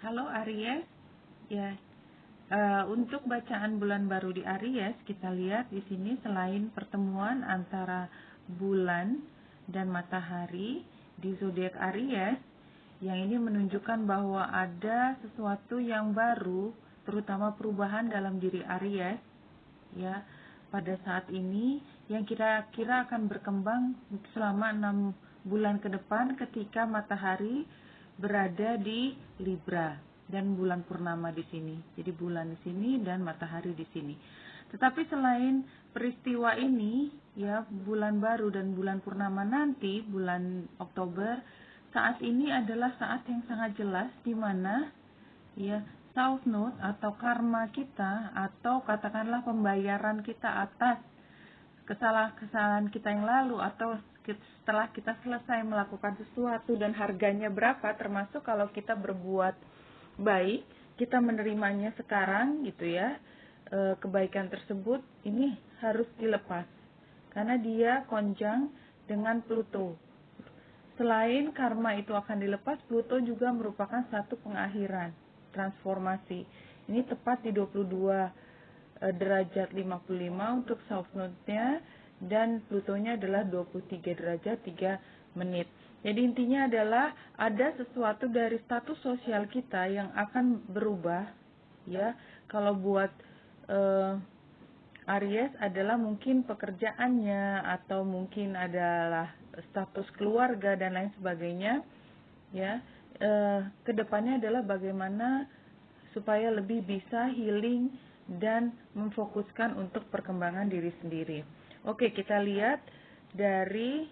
Halo Aries, ya. Untuk bacaan bulan baru di Aries, kita lihat di sini selain pertemuan antara bulan dan matahari di zodiak Aries, yang ini menunjukkan bahwa ada sesuatu yang baru, terutama perubahan dalam diri Aries, ya, pada saat ini yang kira-kira akan berkembang selama 6 bulan ke depan ketika matahari berada di Libra dan bulan purnama di sini. Jadi bulan di sini dan matahari di sini. Tetapi selain peristiwa ini, ya, bulan baru dan bulan purnama nanti, bulan Oktober, saat ini adalah saat yang sangat jelas di mana, ya, South Node atau karma kita atau katakanlah pembayaran kita atas kesalahan-kesalahan kita yang lalu atau setelah kita selesai melakukan sesuatu dan harganya berapa, termasuk kalau kita berbuat baik, kita menerimanya sekarang gitu ya, kebaikan tersebut ini harus dilepas karena dia konjang dengan Pluto. Selain karma itu akan dilepas, Pluto juga merupakan satu pengakhiran, transformasi. Ini tepat di 22 derajat 55 untuk South Node-nya, dan Plutonya adalah 23 derajat 3 menit. Jadi intinya adalah ada sesuatu dari status sosial kita yang akan berubah, ya. Kalau buat Aries adalah mungkin pekerjaannya atau mungkin adalah status keluarga dan lain sebagainya, ya. Kedepannya adalah bagaimana supaya lebih bisa healing dan memfokuskan untuk perkembangan diri sendiri. Oke, kita lihat dari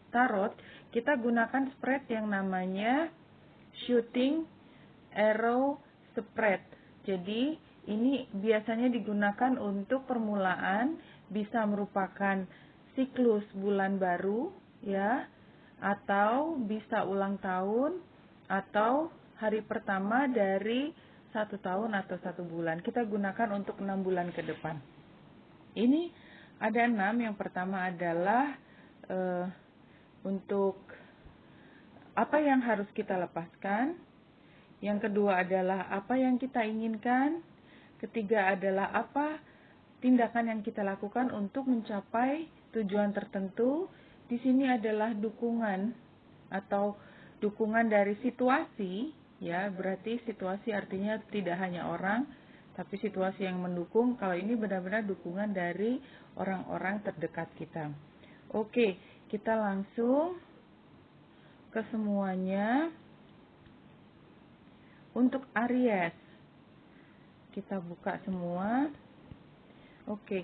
tarot, kita gunakan spread yang namanya shooting arrow spread. Jadi ini biasanya digunakan untuk permulaan, bisa merupakan siklus bulan baru, ya, atau bisa ulang tahun, atau hari pertama dari 1 tahun atau 1 bulan. Kita gunakan untuk 6 bulan ke depan. Ini ada 6. Yang pertama adalah untuk apa yang harus kita lepaskan. Yang kedua adalah apa yang kita inginkan. Ketiga adalah apa tindakan yang kita lakukan untuk mencapai tujuan tertentu. Di sini adalah dukungan atau dukungan dari situasi, ya, berarti situasi artinya tidak hanya orang, tapi situasi yang mendukung. Kalau ini benar-benar dukungan dari orang-orang terdekat kita. Oke, kita langsung ke semuanya. Untuk Aries, kita buka semua. Oke,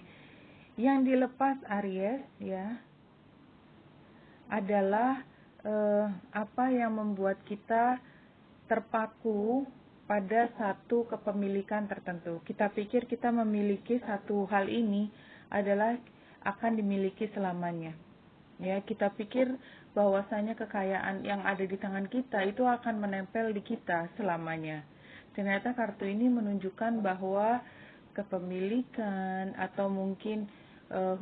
yang dilepas Aries, ya, adalah apa yang membuat kita terpaku pada satu kepemilikan tertentu. Kita pikir kita memiliki satu hal ini adalah akan dimiliki selamanya. Ya, kita pikir bahwasanya kekayaan yang ada di tangan kita itu akan menempel di kita selamanya. Ternyata kartu ini menunjukkan bahwa kepemilikan atau mungkin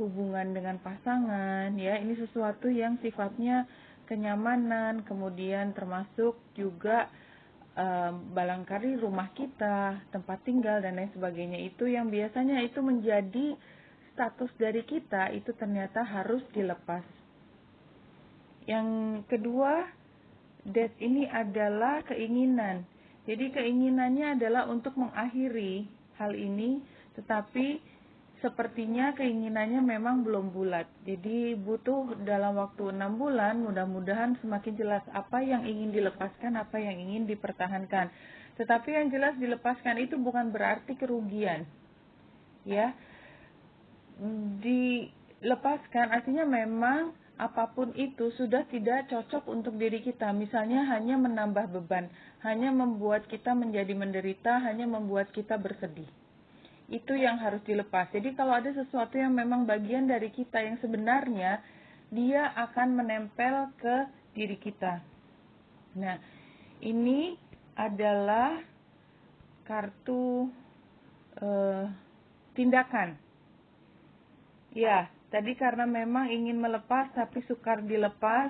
hubungan dengan pasangan, ya, ini sesuatu yang sifatnya kenyamanan, kemudian termasuk juga barangkali rumah kita, tempat tinggal dan lain sebagainya, itu yang biasanya itu menjadi status dari kita, itu ternyata harus dilepas. Yang kedua, death ini adalah keinginan. Jadi keinginannya adalah untuk mengakhiri hal ini, tetapi sepertinya keinginannya memang belum bulat. Jadi butuh dalam waktu 6 bulan, mudah-mudahan semakin jelas apa yang ingin dilepaskan, apa yang ingin dipertahankan. Tetapi yang jelas dilepaskan itu bukan berarti kerugian. Ya. Dilepaskan artinya memang apapun itu sudah tidak cocok untuk diri kita. Misalnya hanya menambah beban, hanya membuat kita menjadi menderita, hanya membuat kita bersedih. Itu yang harus dilepas. Jadi kalau ada sesuatu yang memang bagian dari kita yang sebenarnya dia akan menempel ke diri kita. Nah, ini adalah kartu tindakan. Ya, tadi karena memang ingin melepas tapi sukar dilepas,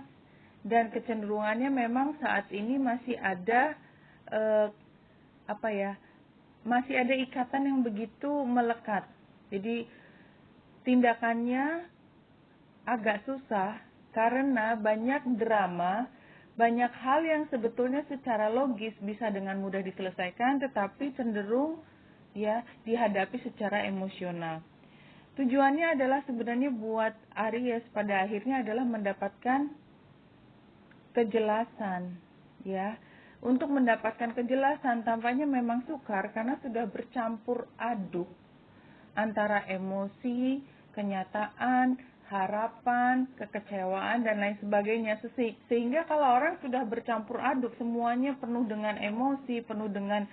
dan kecenderungannya memang saat ini masih ada masih ada ikatan yang begitu melekat. Jadi tindakannya agak susah karena banyak drama, banyak hal yang sebetulnya secara logis bisa dengan mudah diselesaikan, tetapi cenderung dihadapi secara emosional. Tujuannya adalah sebenarnya buat Aries pada akhirnya adalah mendapatkan kejelasan, Untuk mendapatkan kejelasan tampaknya memang sukar karena sudah bercampur aduk antara emosi, kenyataan, harapan, kekecewaan, dan lain sebagainya. Sehingga kalau orang sudah bercampur aduk, semuanya penuh dengan emosi, penuh dengan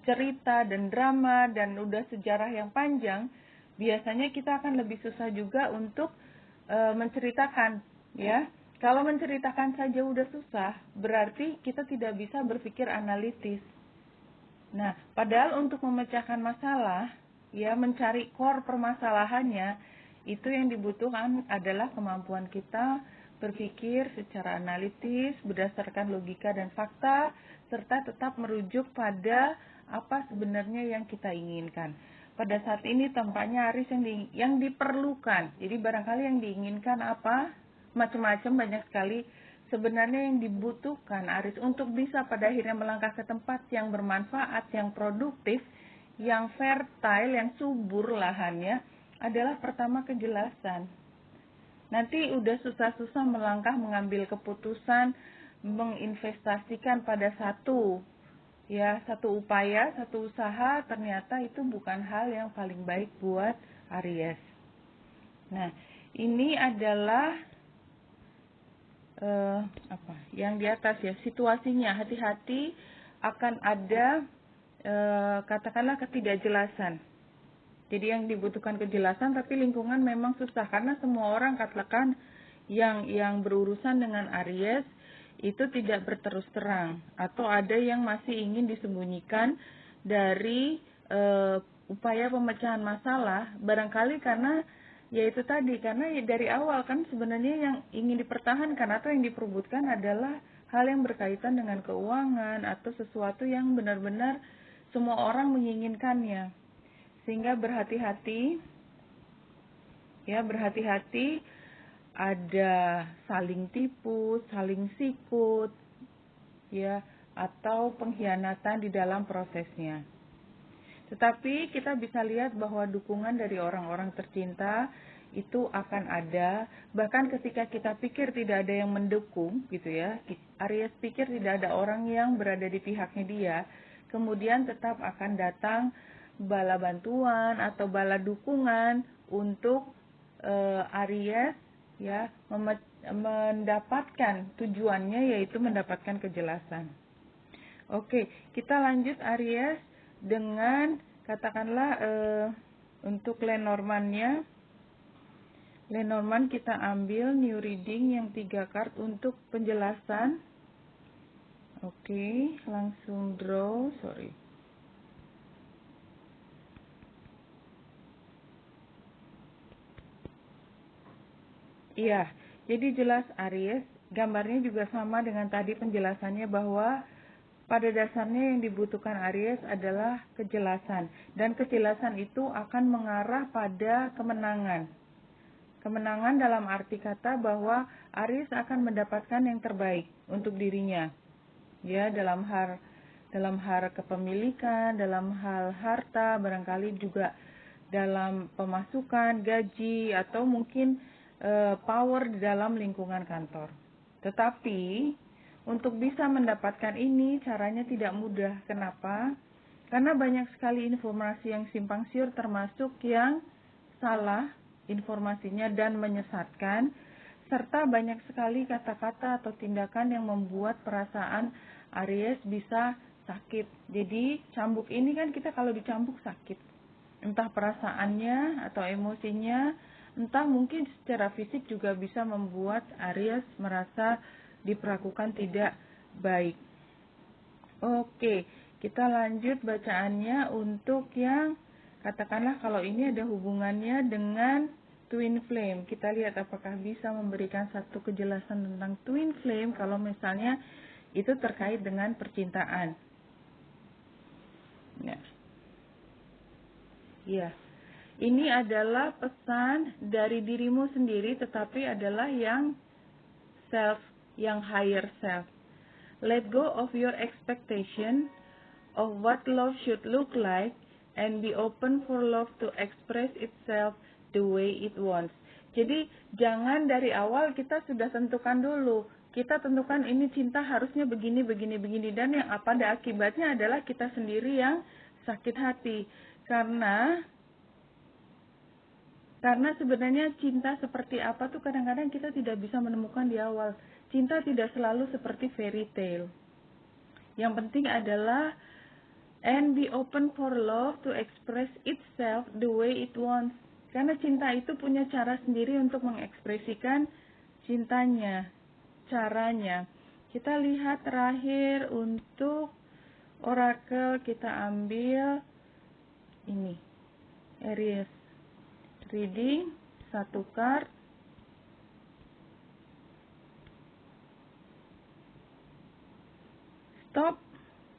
cerita dan drama, dan udah sejarah yang panjang, biasanya kita akan lebih susah juga untuk menceritakan, Kalau menceritakan saja udah susah, berarti kita tidak bisa berpikir analitis. Nah, padahal untuk memecahkan masalah, mencari core permasalahannya, itu yang dibutuhkan adalah kemampuan kita berpikir secara analitis, berdasarkan logika dan fakta, serta tetap merujuk pada apa sebenarnya yang kita inginkan. Pada saat ini tampaknya Aries yang diperlukan. Jadi barangkali yang diinginkan apa? Macam-macam, banyak sekali. Sebenarnya yang dibutuhkan Aries untuk bisa pada akhirnya melangkah ke tempat yang bermanfaat, yang produktif, yang fertile, yang subur lahannya, adalah pertama kejelasan. Nanti udah susah-susah melangkah, mengambil keputusan, menginvestasikan pada satu upaya, satu usaha, ternyata itu bukan hal yang paling baik buat Aries. Nah, ini adalah yang di atas situasinya. Hati-hati akan ada katakanlah ketidakjelasan. Jadi yang dibutuhkan kejelasan, tapi lingkungan memang susah karena semua orang katakan yang berurusan dengan Aries itu tidak berterus terang, atau ada yang masih ingin disembunyikan dari upaya pemecahan masalah, barangkali karena yaitu tadi, karena dari awal kan sebenarnya yang ingin dipertahankan atau yang diperebutkan adalah hal yang berkaitan dengan keuangan atau sesuatu yang benar-benar semua orang menginginkannya. Sehingga berhati-hati, ada saling tipu, saling sikut, atau pengkhianatan di dalam prosesnya. Tetapi kita bisa lihat bahwa dukungan dari orang-orang tercinta itu akan ada, bahkan ketika kita pikir tidak ada yang mendukung, Aries pikir tidak ada orang yang berada di pihaknya dia, kemudian tetap akan datang bala bantuan atau bala dukungan untuk Aries, mendapatkan tujuannya, yaitu mendapatkan kejelasan. Oke, kita lanjut Aries dengan katakanlah untuk Lenormand-nya. Lenormand kita ambil new reading yang 3 card untuk penjelasan. Oke, langsung draw, Iya, jadi jelas Aries, gambarnya juga sama dengan tadi penjelasannya bahwa pada dasarnya yang dibutuhkan Aries adalah kejelasan. Dan kejelasan itu akan mengarah pada kemenangan. Kemenangan dalam arti kata bahwa Aries akan mendapatkan yang terbaik untuk dirinya. Dalam hal kepemilikan, dalam hal harta, barangkali juga dalam pemasukan, gaji, atau mungkin power di dalam lingkungan kantor. Tetapi untuk bisa mendapatkan ini caranya tidak mudah. Kenapa? Karena banyak sekali informasi yang simpang siur, termasuk yang salah informasinya dan menyesatkan, serta banyak sekali kata-kata atau tindakan yang membuat perasaan Aries bisa sakit. Jadi cambuk ini kan kita kalau dicambuk sakit. Entah perasaannya atau emosinya, entah mungkin secara fisik juga bisa membuat Aries merasa diperlakukan tidak baik. Oke, kita lanjut bacaannya untuk yang katakanlah kalau ini ada hubungannya dengan twin flame. Kita lihat apakah bisa memberikan satu kejelasan tentang twin flame kalau misalnya itu terkait dengan percintaan. Ya. Ya. Ini adalah pesan dari dirimu sendiri, tetapi adalah yang self, yang higher self. Let go of your expectation of what love should look like and be open for love to express itself the way it wants. Jadi jangan dari awal kita sudah tentukan dulu. Kita tentukan ini cinta harusnya begini, begini, begini. Dan yang pada akibatnya adalah kita sendiri yang sakit hati. Karena sebenarnya cinta seperti apa tuh kadang-kadang kita tidak bisa menemukan di awal. Cinta tidak selalu seperti fairy tale. Yang penting adalah and be open for love to express itself the way it wants. Karena cinta itu punya cara sendiri untuk mengekspresikan cintanya, caranya. Kita lihat terakhir untuk oracle, kita ambil ini, Aries. Reading, 1 card. Stop,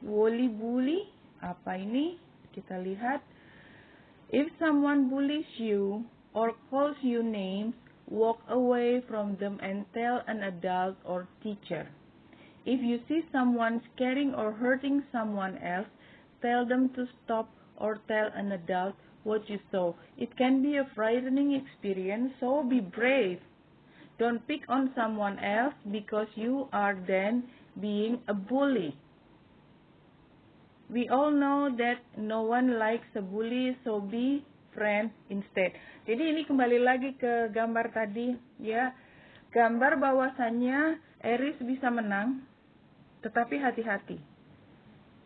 bully. Apa ini? Kita lihat. If someone bullies you or calls you names, walk away from them and tell an adult or teacher. If you see someone scaring or hurting someone else, tell them to stop or tell an adult what you saw. It can be a frightening experience, so be brave. Don't pick on someone else because you are then being a bully. We all know that no one likes a bully, so be friend instead. Jadi ini kembali lagi ke gambar tadi, ya. Gambar bahwasannya Aries bisa menang, tetapi hati-hati.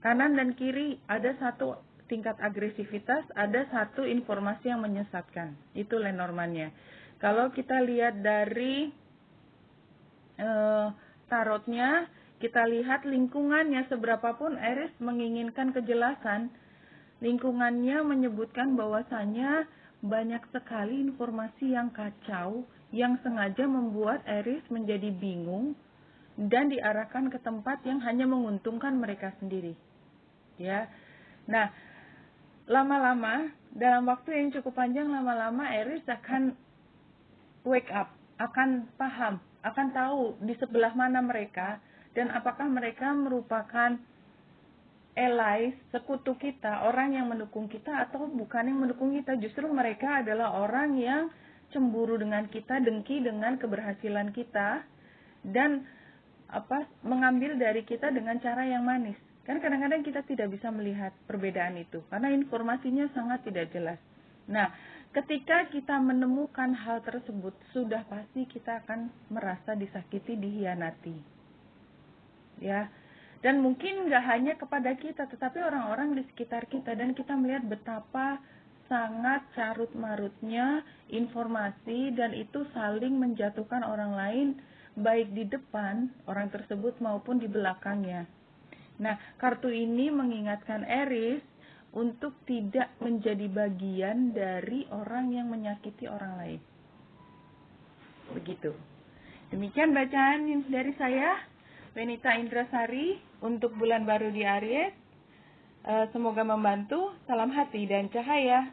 Kanan dan kiri ada satu tingkat agresivitas, ada satu informasi yang menyesatkan. Itu Lenormandnya. Kalau kita lihat dari tarotnya, kita lihat lingkungannya, seberapapun Aries menginginkan kejelasan, lingkungannya menyebutkan bahwasanya banyak sekali informasi yang kacau, yang sengaja membuat Aries menjadi bingung dan diarahkan ke tempat yang hanya menguntungkan mereka sendiri. Ya. Nah, lama-lama, dalam waktu yang cukup panjang, lama-lama Aries akan wake up, akan paham, akan tahu di sebelah mana mereka, dan apakah mereka merupakan allies, sekutu kita, orang yang mendukung kita atau bukan yang mendukung kita. Justru mereka adalah orang yang cemburu dengan kita, dengki dengan keberhasilan kita, dan mengambil dari kita dengan cara yang manis. Kan kadang-kadang kita tidak bisa melihat perbedaan itu karena informasinya sangat tidak jelas. Nah, ketika kita menemukan hal tersebut, sudah pasti kita akan merasa disakiti, dihianati. Ya, dan mungkin nggak hanya kepada kita, tetapi orang-orang di sekitar kita, dan kita melihat betapa sangat carut marutnya informasi, dan itu saling menjatuhkan orang lain, baik di depan orang tersebut maupun di belakangnya. Nah, kartu ini mengingatkan Aries untuk tidak menjadi bagian dari orang yang menyakiti orang lain. Begitu. Demikian bacaan dari saya, Venita Indrasari, untuk bulan baru di Aries. Semoga membantu. Salam hati dan cahaya.